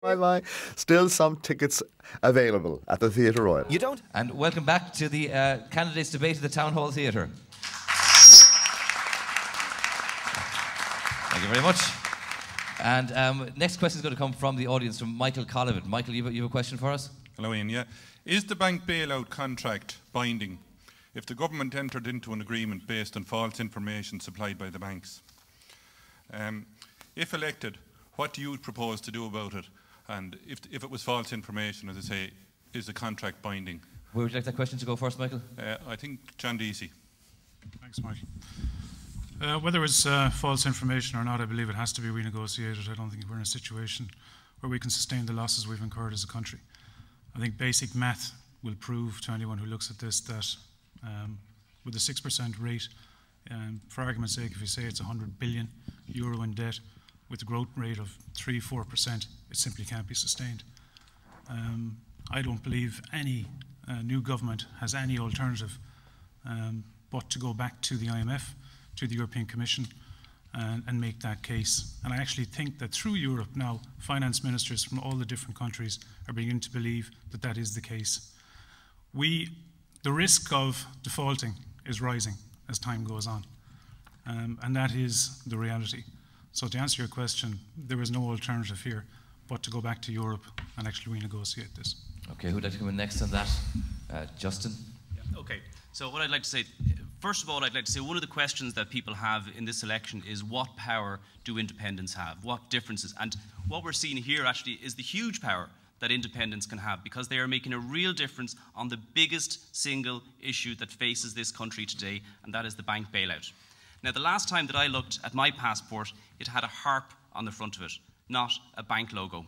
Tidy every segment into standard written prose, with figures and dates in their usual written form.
Bye-bye. Still some tickets available at the Theatre Royal. You don't? And welcome back to the candidates debate at the Town Hall Theatre. Thank you very much. And next question is going to come from the audience, from Michael Collivan. Michael, you have a question for us? Hello, Ian. Yeah. Is the bank bailout contract binding if the government entered into an agreement based on false information supplied by the banks? If elected, what do you propose to do about it? And if it was false information, as I say, is the contract binding? Where would you like that question to go first, Michael? I think John Deasy. Thanks, Michael. Whether it's false information or not, I believe it has to be renegotiated. I don't think we're in a situation where we can sustain the losses we've incurred as a country. I think basic math will prove to anyone who looks at this that with a 6% rate, for argument's sake, if you say it's €100 billion in debt, with a growth rate of 3–4%, it simply can't be sustained. I don't believe any new government has any alternative but to go back to the IMF, to the European Commission, and make that case. And I actually think that through Europe now, finance ministers from all the different countries are beginning to believe that that is the case. The risk of defaulting is rising as time goes on, and that is the reality. So to answer your question, there is no alternative here but to go back to Europe and actually renegotiate this. Okay, who'd like to come in next on that? Justin? Yeah, okay, so what I'd like to say, first of all, I'd like to say one of the questions that people have in this election is what power do independents have? What differences? And what we're seeing here actually is the huge power that independents can have, because they are making a real difference on the biggest single issue that faces this country today, and that is the bank bailout. Now, the last time that I looked at my passport, it had a harp on the front of it, not a bank logo.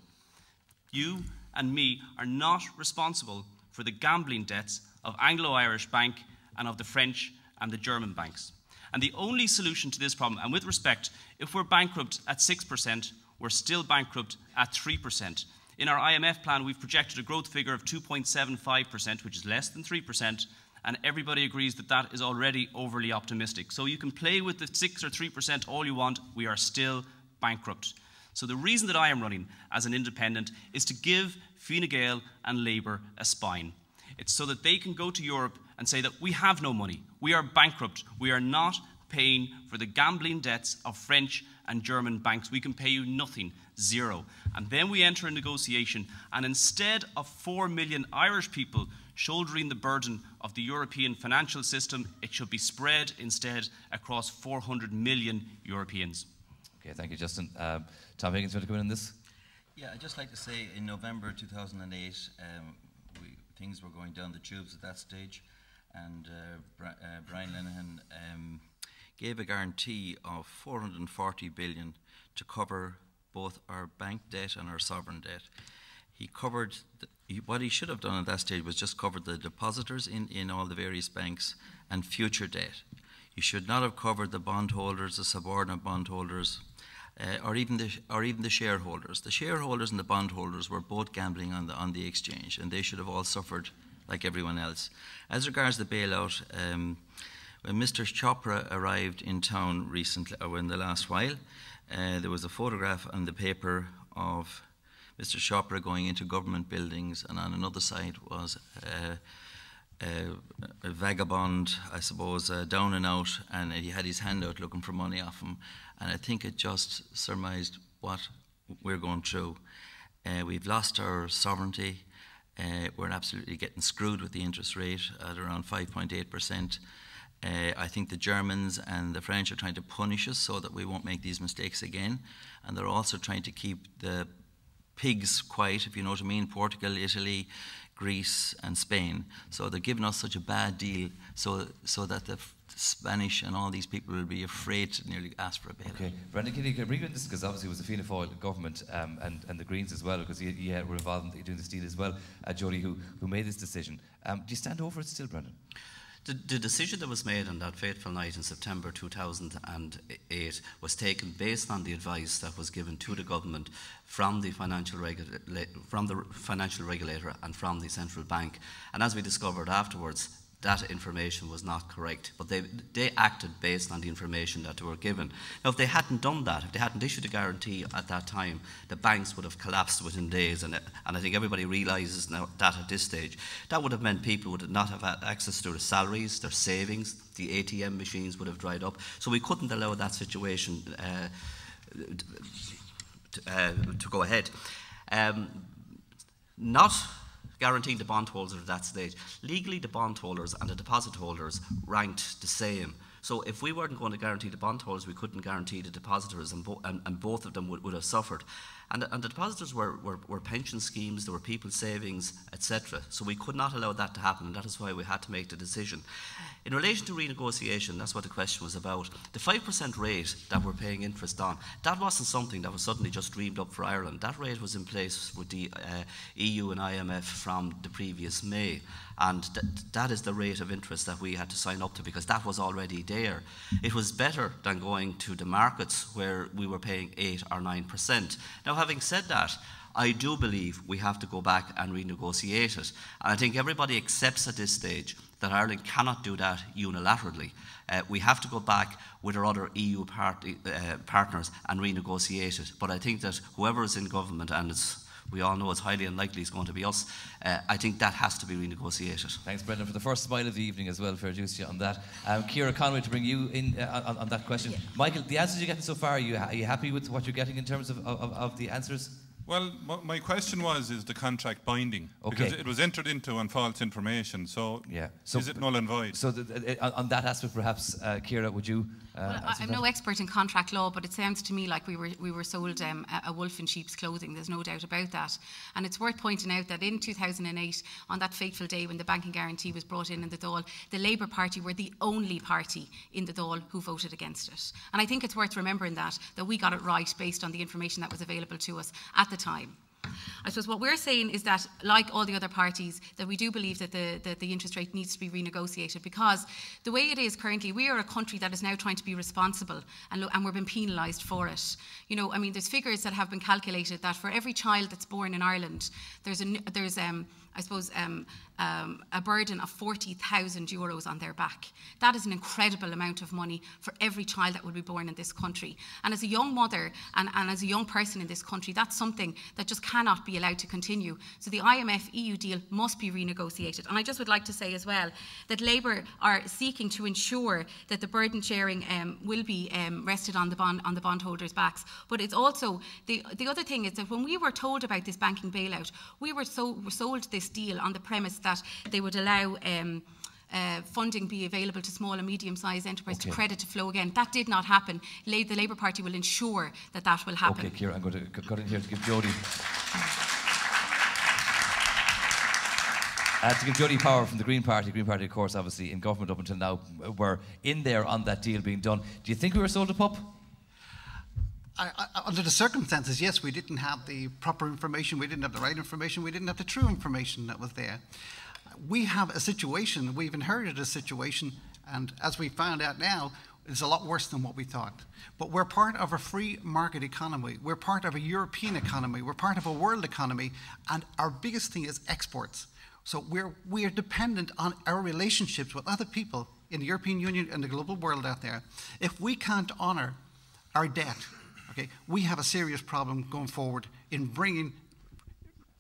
You and me are not responsible for the gambling debts of Anglo-Irish Bank and of the French and the German banks. And the only solution to this problem, and with respect, if we're bankrupt at 6%, we're still bankrupt at 3%. In our IMF plan, we've projected a growth figure of 2.75%, which is less than 3%, and everybody agrees that that is already overly optimistic. So you can play with the 6 or 3% all you want, we are still bankrupt. So the reason that I am running as an independent is to give Fine Gael and Labour a spine. It's so that they can go to Europe and say that we have no money, we are bankrupt, we are not paying for the gambling debts of French and German banks, we can pay you nothing, zero. And then we enter a negotiation, and instead of 4 million Irish people shouldering the burden of the European financial system, it should be spread instead across 400 million Europeans. Okay, thank you, Justin. Tom Higgins, you want to come in on this? Yeah, I'd just like to say in November 2008, things were going down the tubes at that stage, and Brian Lenihan gave a guarantee of 440 billion to cover both our bank debt and our sovereign debt. He covered, what he should have done at that stage was just covered the depositors in all the various banks and future debt. He should not have covered the bondholders, the subordinate bondholders, or even the shareholders. The shareholders and the bondholders were both gambling on the exchange, and they should have all suffered like everyone else. As regards the bailout, when Mr. Chopra arrived in town recently, or in the last while, there was a photograph on the paper of Mr. Chopra going into government buildings, and on another side was a vagabond, I suppose, down and out, and he had his hand out looking for money off him. And I think it just surmised what we're going through. We've lost our sovereignty. We're absolutely getting screwed with the interest rate at around 5.8%. I think the Germans and the French are trying to punish us so that we won't make these mistakes again. And they're also trying to keep the pigs quiet, if you know what I mean, Portugal, Italy, Greece and Spain. So they're giving us such a bad deal so that the Spanish and all these people will be afraid to nearly ask for a bailout. Okay, Brendan, can you bring in this, because obviously it was the Fianna Fáil government and the Greens as well, because you were involved in doing this deal as well, Jody, who made this decision. Do you stand over it still, Brendan? The decision that was made on that fateful night in September 2008 was taken based on the advice that was given to the government from the financial regulator and from the central bank. And as we discovered afterwards, that information was not correct, but they acted based on the information that they were given. Now, if they hadn't done that, if they hadn't issued a guarantee at that time, the banks would have collapsed within days, and I think everybody realises now that at this stage. That would have meant people would not have had access to their salaries, their savings, the ATM machines would have dried up, so we couldn't allow that situation to go ahead. Not guaranteeing the bondholders at that stage. Legally, the bondholders and the deposit holders ranked the same. So if we weren't going to guarantee the bondholders, we couldn't guarantee the depositors, and both of them would have suffered. And the depositors were pension schemes, there were people's savings, etc. So we could not allow that to happen, and that is why we had to make the decision. In relation to renegotiation, that's what the question was about. The 5% rate that we're paying interest on, that wasn't something that was suddenly just dreamed up for Ireland. That rate was in place with the EU and IMF from the previous May. And that is the rate of interest that we had to sign up to, because that was already there. It was better than going to the markets where we were paying 8 or 9%. Now, having said that, I do believe we have to go back and renegotiate it. And I think everybody accepts at this stage that Ireland cannot do that unilaterally. We have to go back with our other EU partners and renegotiate it. But I think that whoever is in government, and we all know it's highly unlikely it's going to be us, I think that has to be renegotiated. Thanks, Brendan, for the first smile of the evening as well. Fair dues to you on that. Ciara Conway, to bring you in on that question. Yeah. Michael, the answers you're getting so far, are you happy with what you're getting in terms of the answers? Well, my question was, is the contract binding? Okay. Because it was entered into on false information, so, yeah. Is it null and void? So on that aspect, perhaps, Ciara, would you well, I'm no expert in contract law, but it sounds to me like we were sold a wolf in sheep's clothing. There's no doubt about that. And it's worth pointing out that in 2008, on that fateful day when the banking guarantee was brought in the Dáil, the Labour Party were the only party in the Dáil who voted against it. And I think it's worth remembering that we got it right based on the information that was available to us at the time. I suppose what we're saying is that, like all the other parties, that we do believe that the interest rate needs to be renegotiated, because the way it is currently, we are a country that is now trying to be responsible, and we're being penalised for it. You know, I mean, there's figures that have been calculated that for every child that's born in Ireland, there's a burden of €40,000 on their back. That is an incredible amount of money for every child that will be born in this country. And as a young mother and as a young person in this country, that's something that just cannot be allowed to continue. So the IMF-EU deal must be renegotiated. And I just would like to say as well that Labour are seeking to ensure that the burden sharing will be rested on the bondholders' backs. But it's also, the other thing is that when we were told about this banking bailout, we were sold this deal on the premise that they would allow funding be available to small and medium-sized enterprises, to credit to flow again. That did not happen. The Labour Party will ensure that that will happen. Okay, Ciara, I'm going to cut in here to give Jody. To give Jody Power from the Green Party. Green Party, of course, obviously in government up until now, were in there on that deal being done. Do you think we were sold a pup? Under the circumstances, yes, we didn't have the proper information, we didn't have the right information, we didn't have the true information that was there. We have a situation, we've inherited a situation, and as we found out now, it's a lot worse than what we thought. But we're part of a free market economy, we're part of a European economy, we're part of a world economy, and our biggest thing is exports. So we are dependent on our relationships with other people in the European Union and the global world out there. If we can't honour our debt, okay, we have a serious problem going forward in bringing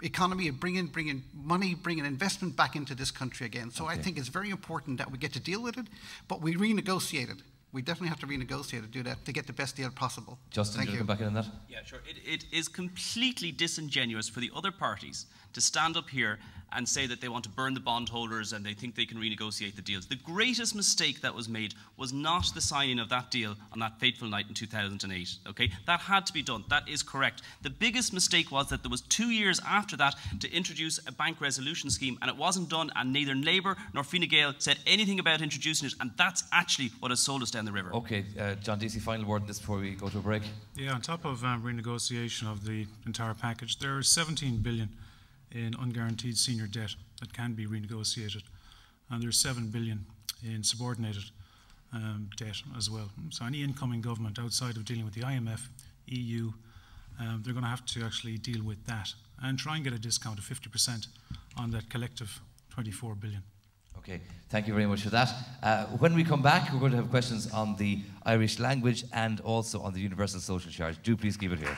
economy and bringing money, bringing investment back into this country again. So I think it's very important that we get to deal with it, but we renegotiate it. We definitely have to renegotiate it, do that, to get the best deal possible. Justin, do you come back in on that? Yeah, sure. It is completely disingenuous for the other parties to stand up here and say that they want to burn the bondholders and they think they can renegotiate the deals. The greatest mistake that was made was not the signing of that deal on that fateful night in 2008. Okay, that had to be done. That is correct. The biggest mistake was that there was 2 years after that to introduce a bank resolution scheme, and it wasn't done, and neither Labour nor Fine Gael said anything about introducing it, and that's actually what has sold us down the river. Okay, John Deasy, final word on this before we go to a break. Yeah, on top of renegotiation of the entire package, there are 17 billion in unguaranteed senior debt that can be renegotiated, and there's 7 billion in subordinated debt as well. So any incoming government outside of dealing with the IMF, EU, they're going to have to actually deal with that and try and get a discount of 50% on that collective 24 billion. Okay, thank you very much for that. When we come back, we're going to have questions on the Irish language and also on the universal social charge. Do please keep it here.